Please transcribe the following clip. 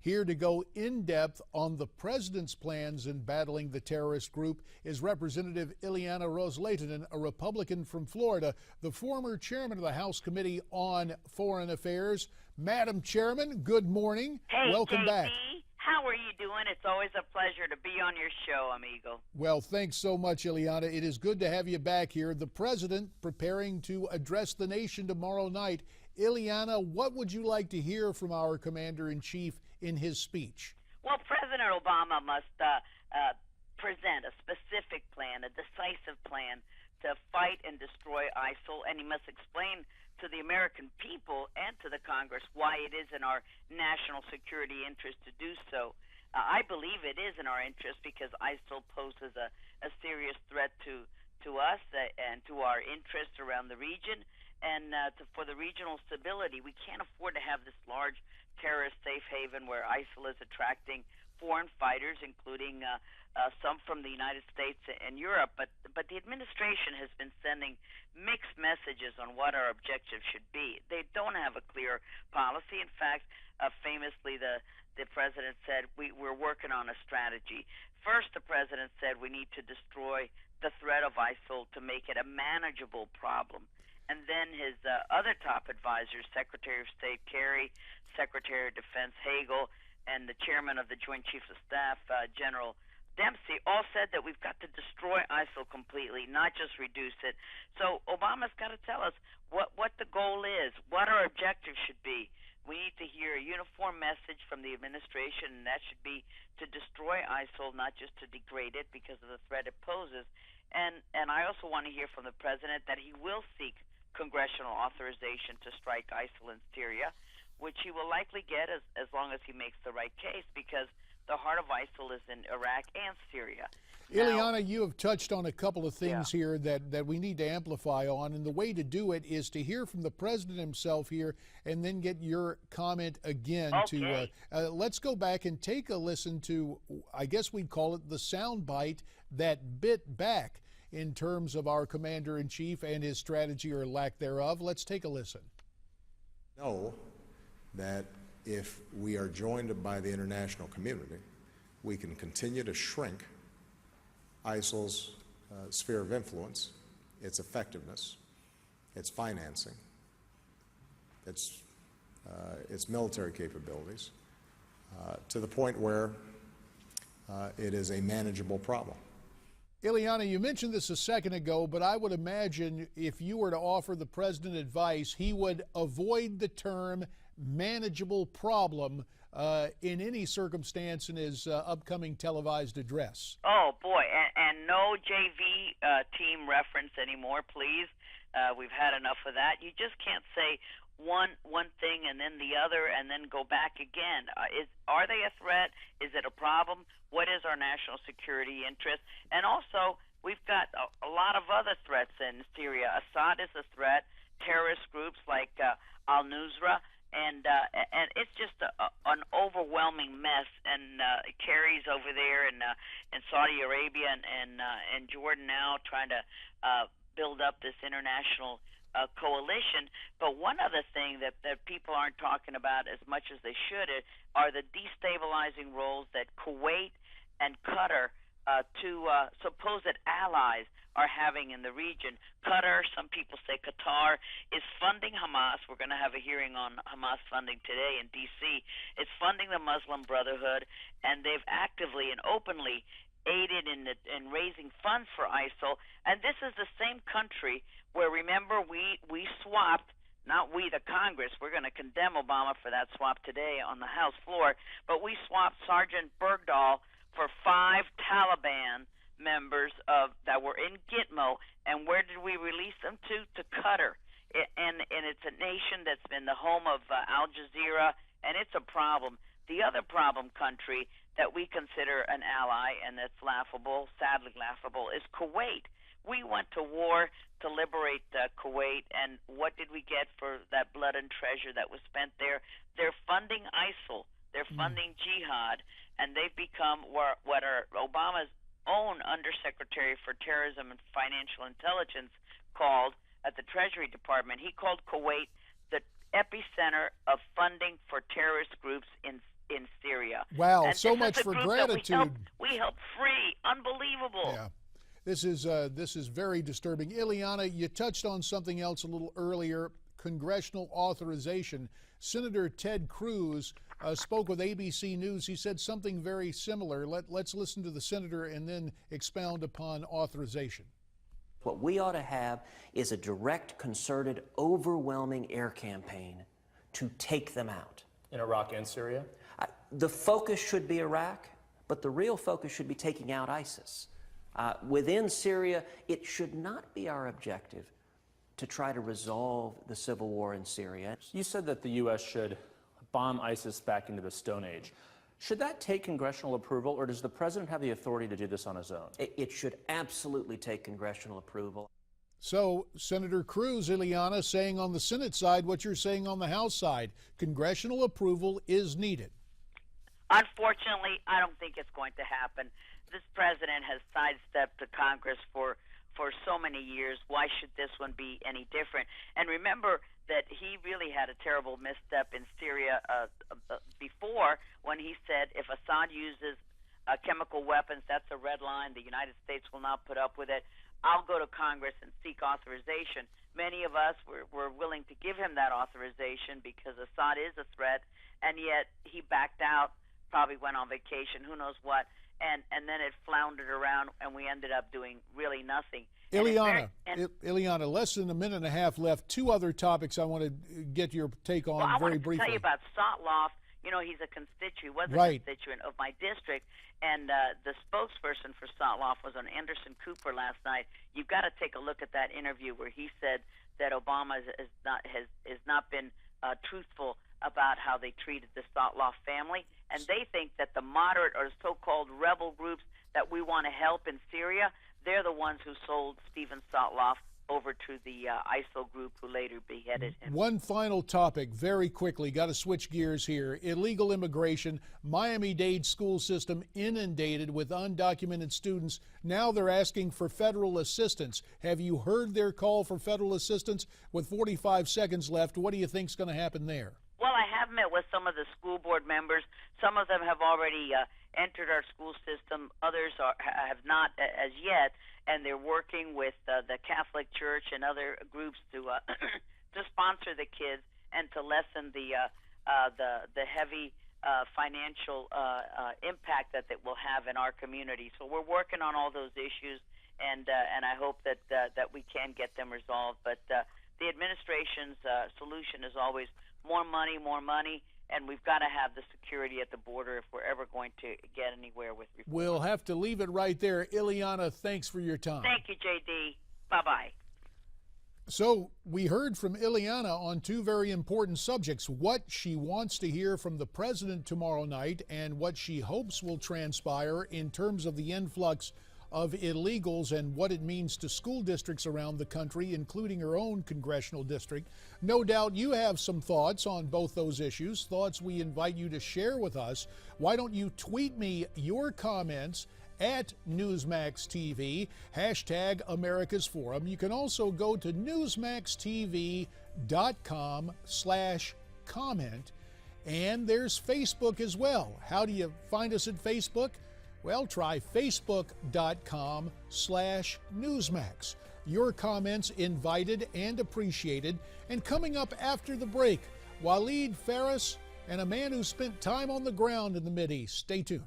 Here to go in depth on the president's plans in battling the terrorist group is Representative Ileana Ros-Lehtinen, a Republican from Florida, the former chairman of the House Committee on Foreign Affairs. Madam Chairman, good morning. Hey, welcome JD. back. How are you doing? It's always a pleasure to be on your show, amigo. Well, thanks so much, Ileana. It is good to have you back here. The president preparing to address the nation tomorrow night. Ileana, what would you like to hear from our commander-in-chief in his speech? Well, President Obama must present a specific plan, a decisive plan to fight and destroy ISIL, and he must explain to the American people and to the Congress why it is in our national security interest to do so. I believe it is in our interest because ISIL poses a serious threat to us and to our interests around the region and for the regional stability. We can't afford to have this large terrorist safe haven where ISIL is attracting foreign fighters, including some from the United States and Europe. But the administration has been sending mixed messages on what our objectives should be. They don't have a clear policy. In fact, famously, the president said, we're working on a strategy. First, the president said we need to destroy the threat of ISIL to make it a manageable problem. And then his other top advisors, Secretary of State Kerry, Secretary of Defense Hagel, and the chairman of the Joint Chiefs of Staff, General Dempsey, all said that we've got to destroy ISIL completely, not just reduce it. So Obama's got to tell us what the goal is, what our objective should be. We need to hear a uniform message from the administration, and that should be to destroy ISIL, not just to degrade it because of the threat it poses. And I also want to hear from the president that he will seek congressional authorization to strike ISIL in Syria, which he will likely get as long as he makes the right case, because the heart of ISIL is in Iraq and Syria. Ileana, you have touched on a couple of things here that we need to amplify on, and the way to do it is to hear from the president himself here and then get your comment again. Okay. Let's go back and take a listen to, I guess we'd call it the soundbite that bit back in terms of our commander-in-chief and his strategy or lack thereof. Let's take a listen. Know that if we are joined by the international community, we can continue to shrink ISIL's sphere of influence, its effectiveness, its financing, its military capabilities, to the point where it is a manageable problem. Ileana, you mentioned this a second ago, but I would imagine if you were to offer the president advice, he would avoid the term manageable problem in any circumstance in his upcoming televised address. Oh, boy, and no JV team reference anymore, please. We've had enough of that. You just can't say one thing and then the other and then go back again. Are they a threat? Is it a problem? What is our national security interest? And also, we've got a lot of other threats in Syria. Assad is a threat. Terrorist groups like al-Nusra. And it's just an overwhelming mess. And Kerry's over there in Saudi Arabia and Jordan now trying to build up this international coalition. But one other thing that people aren't talking about as much as they should are the destabilizing roles that Kuwait and Qatar, two supposed allies, are having in the region. Qatar, some people say Qatar, is funding Hamas. We're going to have a hearing on Hamas funding today in D.C. It's funding the Muslim Brotherhood, and they've actively and openly aided in raising funds for ISIL. And this is the same country where, remember, we swapped, not we, the Congress, we're going to condemn Obama for that swap today on the House floor, but we swapped Sergeant Bergdahl for 5 Taliban members that were in Gitmo. And where did we release them to? To Qatar. And it's a nation that's been the home of Al Jazeera, and it's a problem. The other problem country that we consider an ally, and that's laughable, sadly laughable, is Kuwait. We went to war to liberate Kuwait, and what did we get for that blood and treasure that was spent there? They're funding ISIL. They're funding jihad, and they've become what are Obama's own Undersecretary for Terrorism and Financial Intelligence called at the Treasury Department. He called Kuwait the epicenter of funding for terrorist groups in Syria. Syria. Wow, and so this much is a for group that gratitude. we helped free. Unbelievable. Yeah. This is very disturbing. Ileana, you touched on something else a little earlier, congressional authorization. Senator Ted Cruz spoke with ABC News. He said something very similar. Let's listen to the senator and then expound upon authorization. What we ought to have is a direct, concerted, overwhelming air campaign to take them out. In Iraq and Syria? The focus should be Iraq, but the real focus should be taking out ISIS. Within Syria, it should not be our objective to try to resolve the civil war in Syria. You said that the U.S. should bomb ISIS back into the Stone Age. Should that take congressional approval, or does the president have the authority to do this on his own? It should absolutely take congressional approval. So, Senator Cruz, Ileana, saying on the Senate side what you're saying on the House side. Congressional approval is needed. Unfortunately, I don't think it's going to happen. This president has sidestepped the Congress for so many years. Why should this one be any different? And remember that he really had a terrible misstep in Syria before, when he said if Assad uses chemical weapons, that's a red line. The United States will not put up with it. I'll go to Congress and seek authorization. Many of us were willing to give him that authorization because Assad is a threat, and yet he backed out, probably went on vacation, who knows what, and then it floundered around, and we ended up doing really nothing. Ileana, less than a minute and a half left. Two other topics I want to get your take on very briefly. I want to tell you about Sotloff. You know, he's a constituent, was a constituent of my district, and the spokesperson for Sotloff was on Anderson Cooper last night. You've got to take a look at that interview where he said that Obama has not been truthful about how they treated the Sotloff family, and they think that the moderate or so-called rebel groups that we want to help in Syria, they're the ones who sold Stephen Sotloff over to the ISIL group who later beheaded him. One final topic, very quickly, got to switch gears here. Illegal immigration, Miami Dade school system inundated with undocumented students. Now they're asking for federal assistance. Have you heard their call for federal assistance? With 45 seconds left, what do you think's going to happen there? Well, I have met with some of the school board members. Some of them have already entered our school system. Others have not as yet, and they're working with the Catholic Church and other groups to to sponsor the kids and to lessen the heavy financial impact that it will have in our community. So we're working on all those issues, and I hope that we can get them resolved. But the administration's solution is always more money, and we've got to have the security at the border if we're ever going to get anywhere with reform. We'll have to leave it right there. Ileana, thanks for your time. Thank you, J.D. Bye-bye. So we heard from Ileana on two very important subjects, what she wants to hear from the president tomorrow night and what she hopes will transpire in terms of the influx of illegals and what it means to school districts around the country, including her own congressional district. No doubt you have some thoughts on both those issues, thoughts we invite you to share with us. Why don't you tweet me your comments at Newsmax TV, hashtag America's Forum. You can also go to newsmaxtv.com/comment, and there's Facebook as well. How do you find us at Facebook? Well, try facebook.com/Newsmax. Your comments invited and appreciated. And coming up after the break, Waleed Faris and a man who spent time on the ground in the Mideast. Stay tuned.